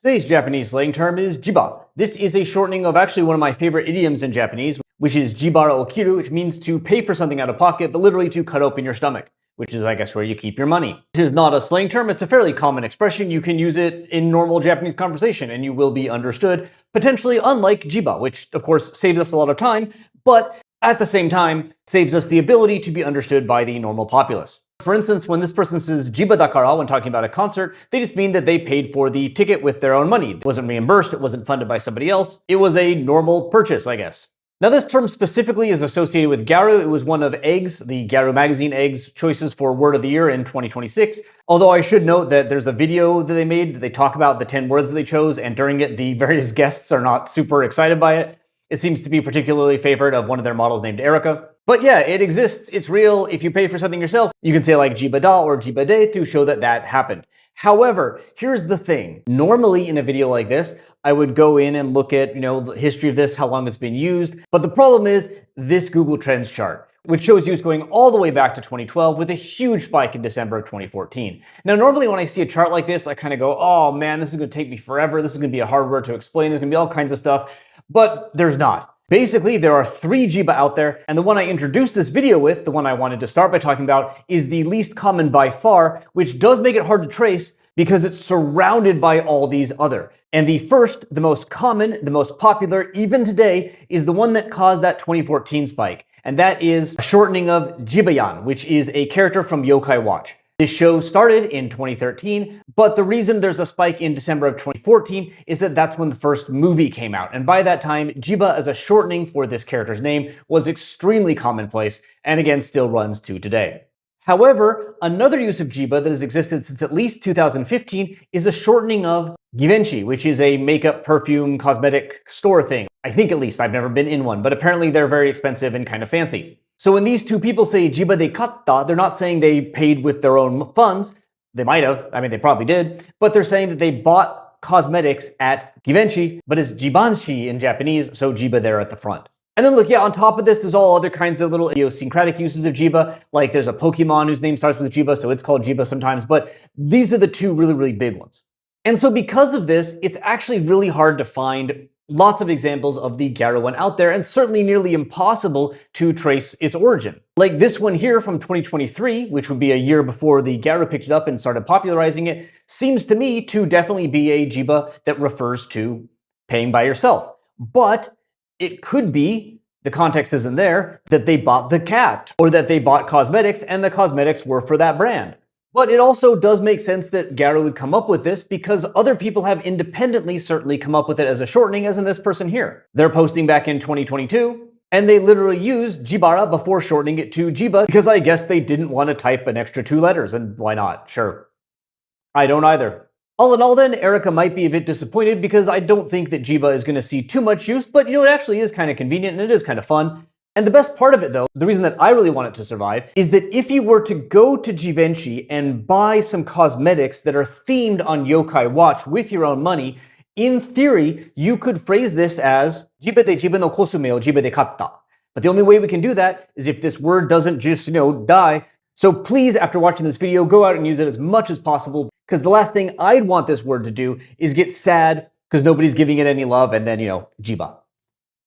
Today's Japanese slang term is jiba. This is a shortening of actually one of my favorite idioms in Japanese, which is jibara okiru, which means to pay for something out of pocket, but literally to cut open your stomach, which is, I guess, where you keep your money. This is not a slang term, it's a fairly common expression. You can use it in normal Japanese conversation and you will be understood, potentially unlike jiba, which of course saves us a lot of time, but at the same time saves us the ability to be understood by the normal populace. For instance, when this person says jiba dakara when talking about a concert, they just mean that they paid for the ticket with their own money. It wasn't reimbursed, it wasn't funded by somebody else. It was a normal purchase, I guess. Now this term specifically is associated with Garu. It was one of Eggs, the Garu magazine Eggs choices for word of the year in 2026. Although I should note that there's a video that they made that they talk about the 10 words that they chose, and during it the various guests are not super excited by it. It seems to be particularly favored of one of their models named Erica. But yeah, it exists, it's real. If you pay for something yourself, you can say like jibada or jibade to show that that happened. However, here's the thing. Normally in a video like this, I would go in and look at, the history of this, how long it's been used. But the problem is this Google Trends chart, which shows you it's going all the way back to 2012 with a huge spike in December of 2014. Now, normally when I see a chart like this, I kind of go, oh man, this is going to take me forever. This is going to be a hard word to explain. There's going to be all kinds of stuff, but there's not. Basically, there are 3 jiba out there, and the one I introduced this video with, the one I wanted to start by talking about, is the least common by far, which does make it hard to trace because it's surrounded by all these other. And the first, the most common, the most popular, even today, is the one that caused that 2014 spike. And that is a shortening of Jibayan, which is a character from Yokai Watch. This show started in 2013, but the reason there's a spike in December of 2014 is that that's when the first movie came out. And by that time, Jiba as a shortening for this character's name was extremely commonplace, and again, still runs to today. However, another use of Jiba that has existed since at least 2015 is a shortening of Givenchy, which is a makeup, perfume, cosmetic store thing. I think at least, I've never been in one, but apparently they're very expensive and kind of fancy. So when these two people say jiba de katta, they're not saying they paid with their own funds. They might have, they probably did, but they're saying that they bought cosmetics at Givenchy, but it's jibanshi in Japanese, so jiba there at the front. And then look, on top of this, there's all other kinds of little idiosyncratic uses of jiba, like there's a Pokemon whose name starts with jiba, so it's called jiba sometimes, but these are the two really, really big ones. And so because of this, it's actually really hard to find lots of examples of the Garu one out there, and certainly nearly impossible to trace its origin. Like this one here from 2023, which would be a year before the Garu picked it up and started popularizing it, seems to me to definitely be a jiba that refers to paying by yourself. But it could be, the context isn't there, that they bought the cat, or that they bought cosmetics and the cosmetics were for that brand. But it also does make sense that Garu would come up with this because other people have independently certainly come up with it as a shortening, as in this person here. They're posting back in 2022, and they literally used Jibara before shortening it to Jiba because I guess they didn't want to type an extra 2 letters, and why not? Sure. I don't either. All in all then, Erica might be a bit disappointed because I don't think that Jiba is going to see too much use, but it actually is kind of convenient and it is kind of fun. And the best part of it though, the reason that I really want it to survive, is that if you were to go to Givenchy and buy some cosmetics that are themed on Yokai Watch with your own money, in theory, you could phrase this as jiba de jiba no kosume o jiba de katta. But the only way we can do that is if this word doesn't just, die. So please, after watching this video, go out and use it as much as possible, because the last thing I'd want this word to do is get sad because nobody's giving it any love and then, jiba.